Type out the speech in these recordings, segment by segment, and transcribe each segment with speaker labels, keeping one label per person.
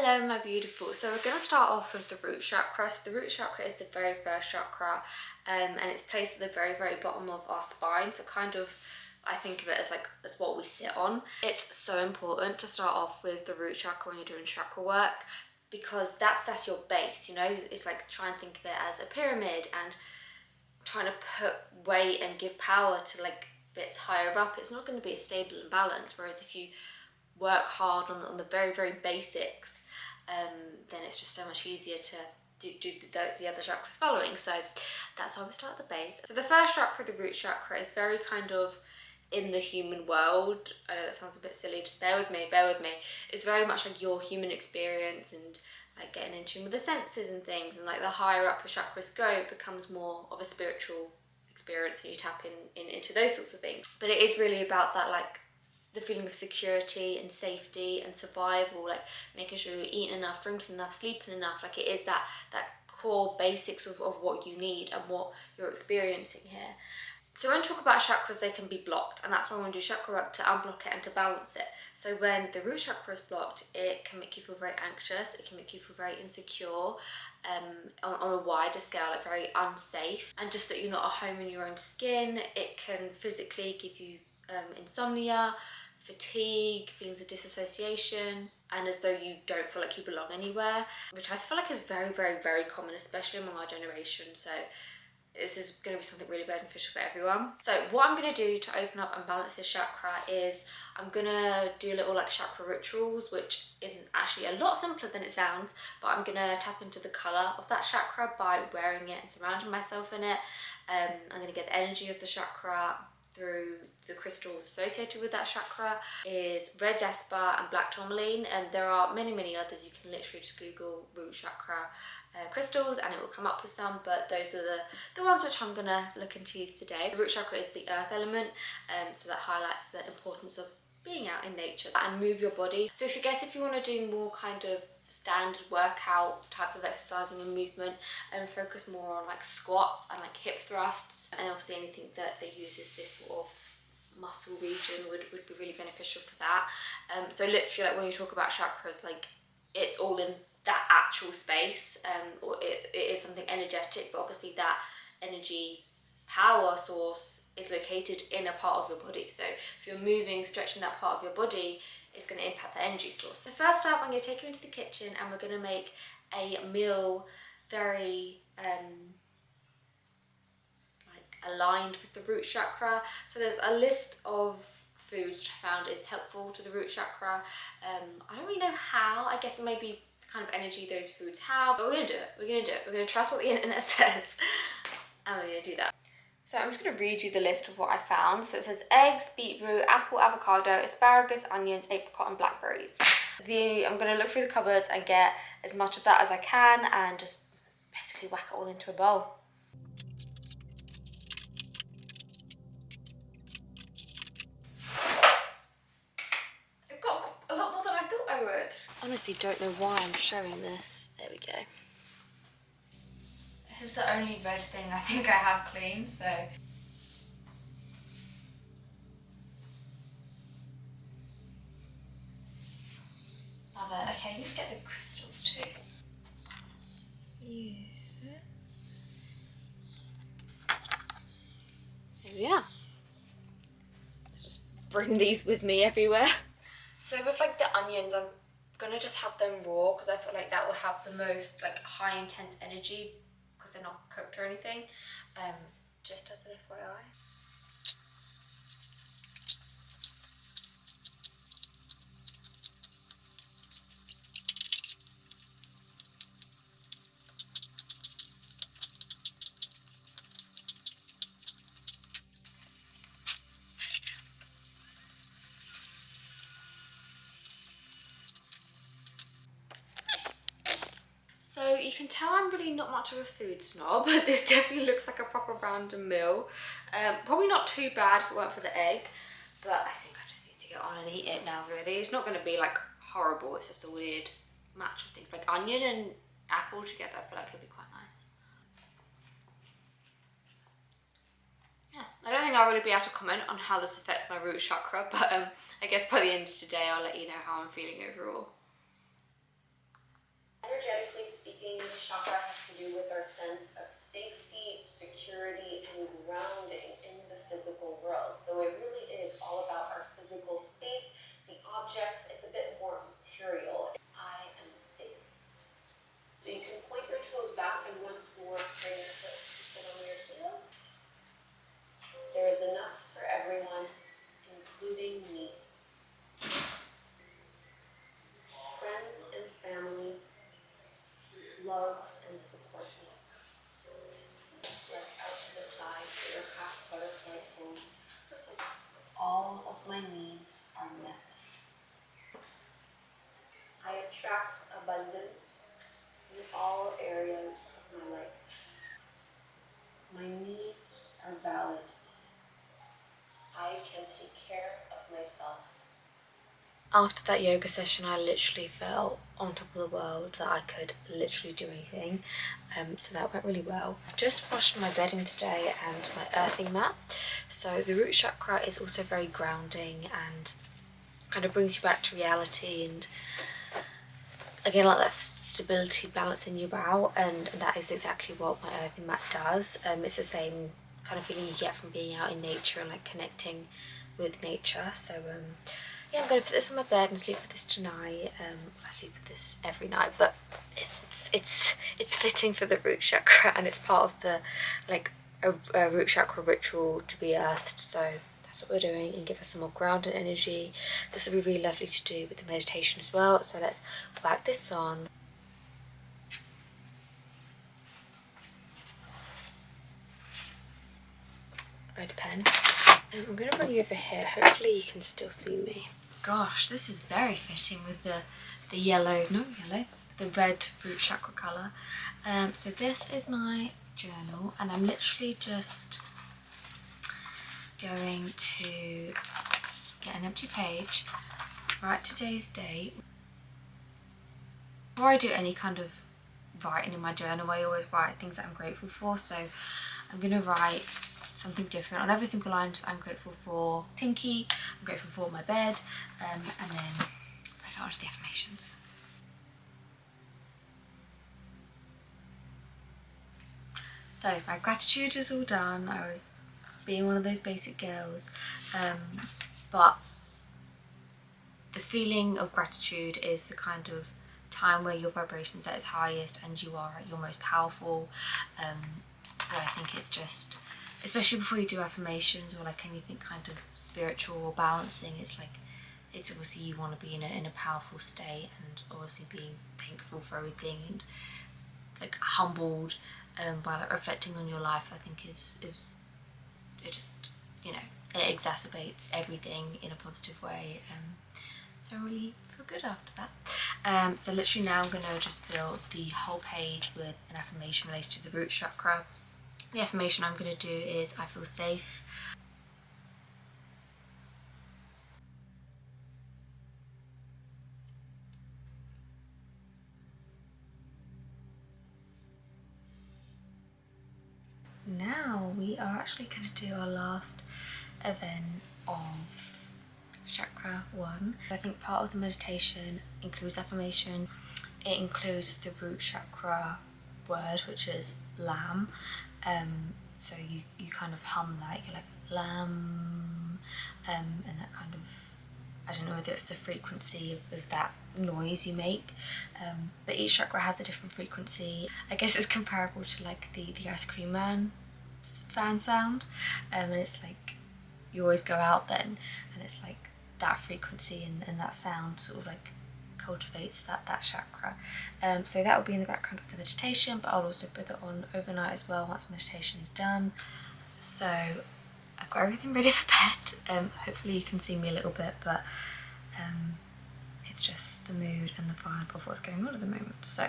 Speaker 1: Hello my beautiful. So we're going to start off with the root chakra. So the root chakra is the very first chakra, and it's placed at the very bottom of our spine. So kind of, I think of it as like as what we sit on. It's so important to start off with the root chakra when you're doing chakra work, because that's your base, you know. It's like try and think of it as a pyramid and trying to put weight and give power to like bits higher up. It's not going to be as stable and balanced, whereas if you work hard on the very basics, then it's just so much easier to do the other chakras following. So that's why we start at the base. So the first chakra, the root chakra, is very kind of in the human world. I know that sounds a bit silly, just bear with me. It's very much like your human experience and like getting in tune with the senses and things, and like the higher up your chakras go, it becomes more of a spiritual experience and you tap into those sorts of things. But it is really about that, like the feeling of security and safety and survival, like making sure you're eating enough, drinking enough, sleeping enough. Like it is that core basics of what you need and what you're experiencing here. So when we talk about chakras, they can be blocked, and that's why we want to do chakra work to unblock it and to balance it. So when the root chakra is blocked, it can make you feel very anxious, it can make you feel very insecure, on a wider scale, like very unsafe, and just that you're not at home in your own skin. It can physically give you insomnia, fatigue, feelings of disassociation, and as though you don't feel like you belong anywhere, which I feel like is very common, especially among our generation. So this is going to be something really beneficial for everyone. So what I'm going to do to open up and balance this chakra is I'm going to do a little like chakra rituals, which isn't actually a lot simpler than it sounds, but I'm going to tap into the colour of that chakra by wearing it and surrounding myself in it. I'm going to get the energy of the chakra through the crystals associated with that chakra. Is red jasper and black tourmaline, and there are many others. You can literally just Google root chakra crystals and it will come up with some, but those are the ones which I'm gonna look into use today. The root chakra is the earth element, so that highlights the importance of being out in nature and move your body. So if you want to do more kind of standard workout type of exercising and movement, and focus more on like squats and like hip thrusts, and obviously anything that uses this sort of muscle region would be really beneficial for that. So literally, like when you talk about chakras, like it's all in that actual space, or it is something energetic, but obviously that energy power source is located in a part of your body. So if you're moving, stretching that part of your body, it's going to impact the energy source. So first up, I'm going to take you into the kitchen and we're going to make a meal very like aligned with the root chakra. So there's a list of foods which I found is helpful to the root chakra. I don't really know how. I guess it may be the kind of energy those foods have, but we're going to do it. We're going to trust what the internet says, and we're going to do that. So I'm just going to read you the list of what I found. So it says eggs, beetroot, apple, avocado, asparagus, onions, apricot and blackberries. I'm going to look through the cupboards and get as much of that as I can and just basically whack it all into a bowl. I've got a lot more than I thought I would. Honestly, don't know why I'm showing this. There we go. This is the only red thing I think I have clean, so. Love it. Okay, you get the crystals too. Yeah. There we are. Let's just bring these with me everywhere. So with like the onions, I'm gonna just have them raw because I feel like that will have the most like high intense energy because they're not cooked or anything. Just as an FYI. So you can tell I'm really not much of a food snob, but this definitely looks like a proper random meal. Probably not too bad if it weren't for the egg, but I think I just need to get on and eat it now really. It's not going to be like horrible, it's just a weird match of things. Like onion and apple together, I feel like could be quite nice. Yeah, I don't think I'll really be able to comment on how this affects my root chakra, but I guess by the end of today I'll let you know how I'm feeling overall.
Speaker 2: chakra has to do with our sense of safety, security, and grounding in the physical world. So it really is all about our physical space, the objects. It's a bit more material. I am safe. So you can point your toes back and once more bring your hips to sit on your heels. There is enough for everyone, including me. Friends and family love and support me. Look out to the side for your half butterfly pose. All of my needs are met. I attract abundance in all areas of my life. My needs are valid. I can take care of myself.
Speaker 1: After that yoga session, I literally felt on top of the world, that I could literally do anything. So that went really well. I've just washed my bedding today and my earthing mat. So the root chakra is also very grounding and kind of brings you back to reality, and again, like that stability, balancing you out, and that is exactly what my earthing mat does. It's the same kind of feeling you get from being out in nature and like connecting with nature. So yeah, I'm going to put this on my bed and sleep with this tonight. I sleep with this every night, but it's fitting for the root chakra, and it's part of the like a root chakra ritual to be earthed. So that's what we're doing, and give us some more grounded energy. This will be really lovely to do with the meditation as well. So let's whack this on. Red pen. And I'm going to bring you over here. Hopefully you can still see me. Gosh, this is very fitting with the red root chakra colour. So this is my journal, and I'm literally just going to get an empty page, write today's date. Before I do any kind of writing in my journal, I always write things that I'm grateful for. So I'm going to write something different on every single line. I'm grateful for Tinky, I'm grateful for my bed, and then I go on to the affirmations. So my gratitude is all done. I was being one of those basic girls, but the feeling of gratitude is the kind of time where your vibration is at its highest and you are at your most powerful. So I think it's just, especially before you do affirmations or like anything kind of spiritual or balancing, it's like, it's obviously you want to be in a powerful state, and obviously being thankful for everything and like humbled by like reflecting on your life, I think is it just, you know, it exacerbates everything in a positive way. So I really feel good after that. So literally now I'm going to just fill the whole page with an affirmation related to the root chakra. The affirmation I'm going to do is I feel safe. Now we are actually going to do our last event of chakra 1. I think part of the meditation includes affirmation. It includes the root chakra word, which is lamb. So you kind of hum that, you're like lamb, and that kind of, I don't know whether it's the frequency of that noise you make, but each chakra has a different frequency. I guess it's comparable to like the ice cream man fan sound, and it's like you always go out then, and it's like that frequency and that sound sort of like cultivates that chakra. So that will be in the background of the meditation, but I'll also put it on overnight as well once meditation is done. So I've got everything ready for bed. Hopefully you can see me a little bit, but it's just the mood and the vibe of what's going on at the moment. So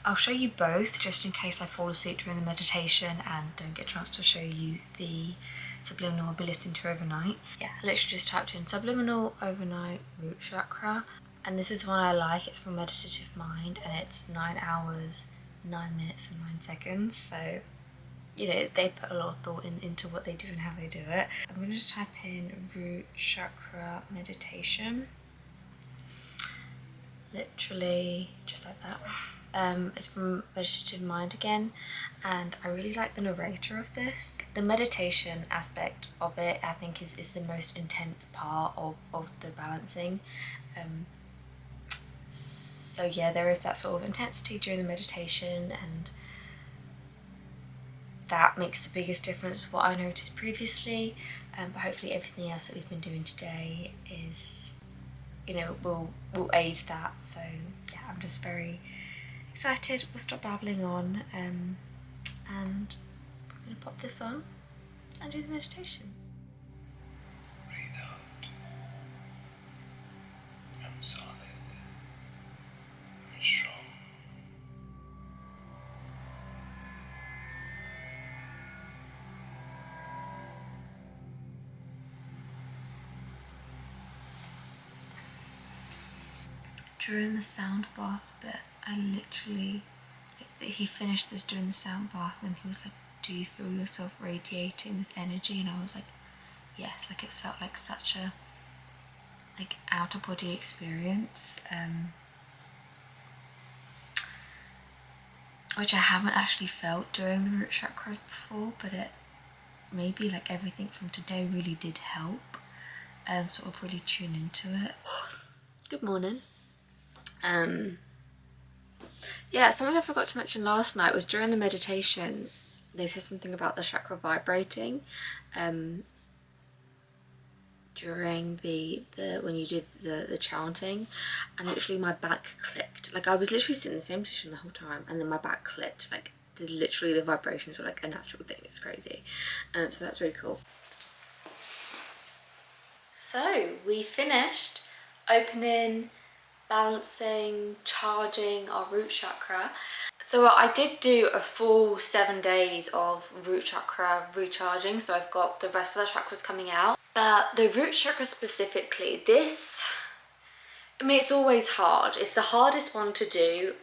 Speaker 1: I'll show you both just in case I fall asleep during the meditation and don't get a chance to show you the subliminal I'll be listening to overnight. Yeah, I literally just typed in subliminal overnight root chakra, and this is one I like. It's from Meditative Mind, and it's 9 hours, 9 minutes and 9 seconds. So, you know, they put a lot of thought into what they do and how they do it. I'm going to just type in root chakra meditation. Literally just like that. It's from Meditative Mind again, and I really like the narrator of this. The meditation aspect of it, I think, is the most intense part of the balancing. So yeah, there is that sort of intensity during the meditation, and that makes the biggest difference what I noticed previously. But hopefully everything else that we've been doing today is, you know, will aid that. So yeah, I'm just very excited. We'll stop babbling on, and I'm gonna pop this on and do the meditation.
Speaker 3: Breathe out. I'm solid. I'm strong.
Speaker 1: During the sound bath bit, I literally, he finished this during the sound bath, and he was like, do you feel yourself radiating this energy? And I was like, yes. Like, it felt like such a outer body experience, which I haven't actually felt during the root chakra before, but it maybe like everything from today really did help sort of really tune into it. Good morning. Yeah, something I forgot to mention last night was during the meditation, they said something about the chakra vibrating during the when you did the chanting, and literally my back clicked. Like, I was literally sitting in the same position the whole time, and then my back clicked. Like, literally the vibrations were like a natural thing. It's crazy. So that's really cool. So we finished opening, balancing, charging our root chakra. So I did do a full 7 days of root chakra recharging, so I've got the rest of the chakras coming out. But the root chakra specifically, this, I mean, it's always hard. It's the hardest one to do.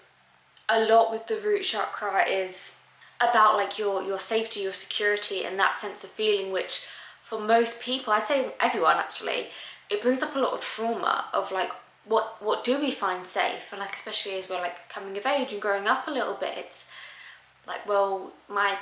Speaker 1: A lot with the root chakra is about like your safety, your security, and that sense of feeling, which for most people, I'd say everyone actually, it brings up a lot of trauma of like, what do we find safe? And like, especially as we're like coming of age and growing up a little bit, it's like, well, my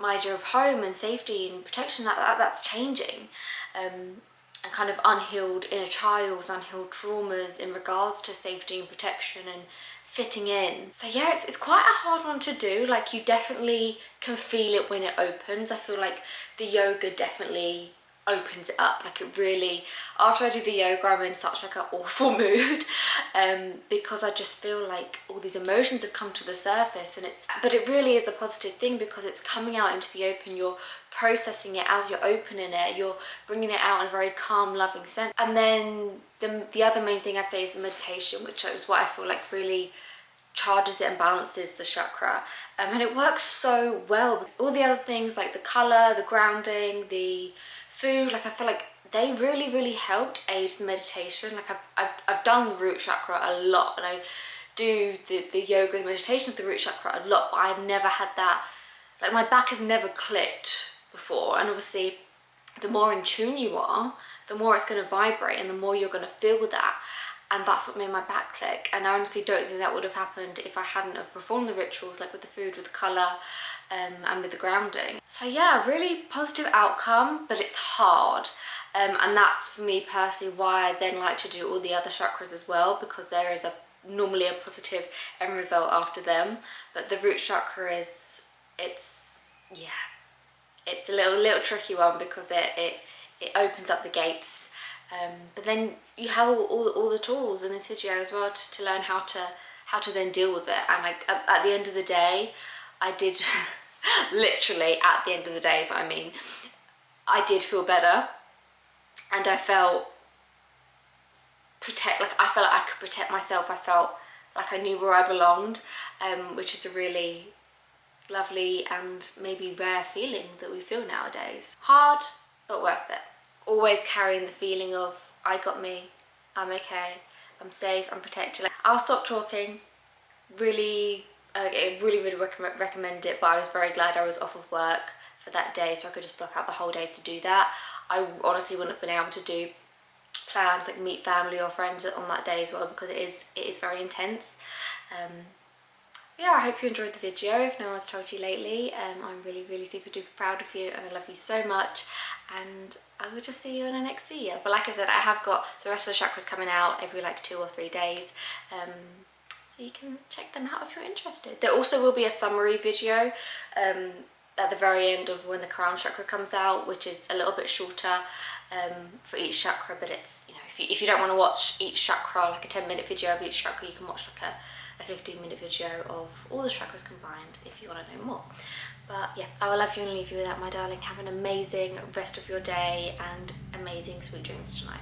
Speaker 1: idea of home and safety and protection, that's changing, and kind of unhealed inner child, unhealed traumas in regards to safety and protection and fitting in. So yeah, it's quite a hard one to do. Like, you definitely can feel it when it opens. I feel like the yoga definitely opens it up. Like, it really, after I do the yoga, I'm in such like an awful mood, because I just feel like all these emotions have come to the surface, and but it really is a positive thing because it's coming out into the open. You're processing it as you're opening it, you're bringing it out in a very calm, loving sense. And then the other main thing I'd say is the meditation, which is what I feel like really charges it and balances the chakra, and it works so well. All the other things like the color, the grounding, the food, like, I feel like they really helped aid the meditation. Like, I've done the root chakra a lot, and I do the yoga and meditation of the root chakra a lot, but I've never had that, like, my back has never clicked before. And obviously the more in tune you are, the more it's going to vibrate and the more you're going to feel that, and that's what made my back click. And I honestly don't think that would have happened if I hadn't have performed the rituals, like with the food, with the colour, and with the grounding. So yeah, really positive outcome, but it's hard, and that's for me personally why I then like to do all the other chakras as well, because there is normally a positive end result after them. But the root chakra it's a little tricky one because it opens up the gates, but then you have all the tools in this video as well to learn how to then deal with it. And like, at the end of the day, I did literally at the end of the day, so I mean, I did feel better, and I felt I felt like I could protect myself. I felt like I knew where I belonged, which is a really lovely and maybe rare feeling that we feel nowadays. Hard, but worth it. Always carrying the feeling of, I got me, I'm okay, I'm safe, I'm protected. I'll stop talking. Really recommend it, but I was very glad I was off of work for that day, so I could just block out the whole day to do that. I honestly wouldn't have been able to do plans like meet family or friends on that day as well, because it is very intense. Yeah, I hope you enjoyed the video. If no one's told you lately, I'm really super duper proud of you, and I love you so much, and I will just see you in the next video. But like I said, I have got the rest of the chakras coming out every like 2 or 3 days, so you can check them out if you're interested. There also will be a summary video at the very end of when the crown chakra comes out, which is a little bit shorter for each chakra, but it's, you know, if you don't want to watch each chakra, like a 10-minute video of each chakra, you can watch like a 15-minute video of all the chakras combined if you want to know more. But yeah, I will love you and leave you with that, my darling. Have an amazing rest of your day and amazing sweet dreams tonight.